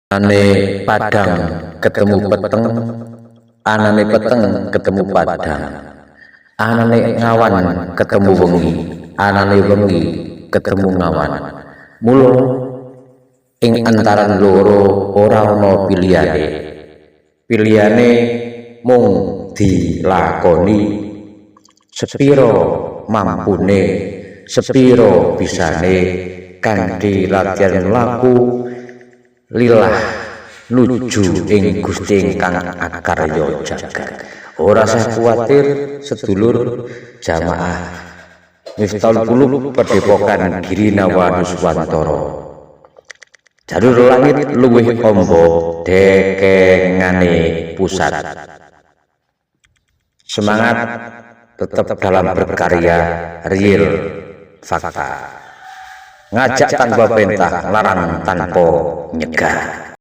Anane padang ketemu peteng, anane peteng ketemu padang, anane ngawan ketemu wengi, anane wengi ketemu ngawan. Mula ing antaran loro ora ana pilihane. Pilihane mung dilakoni sepiro mampune, sepiro bisane kanthi latihan mlaku lillah nuju ing Gusti ingkang akarya jagat. Ora usah kuwatir sedulur jamaah Miftahul Qulub Padepokan Girinawa Nuswantara. Jalur langit luwih amba dekengane pusat. Semangat tetap dalam berkarya, real fakta. Ngajak tanpa perintah, larang tanpa nyegah.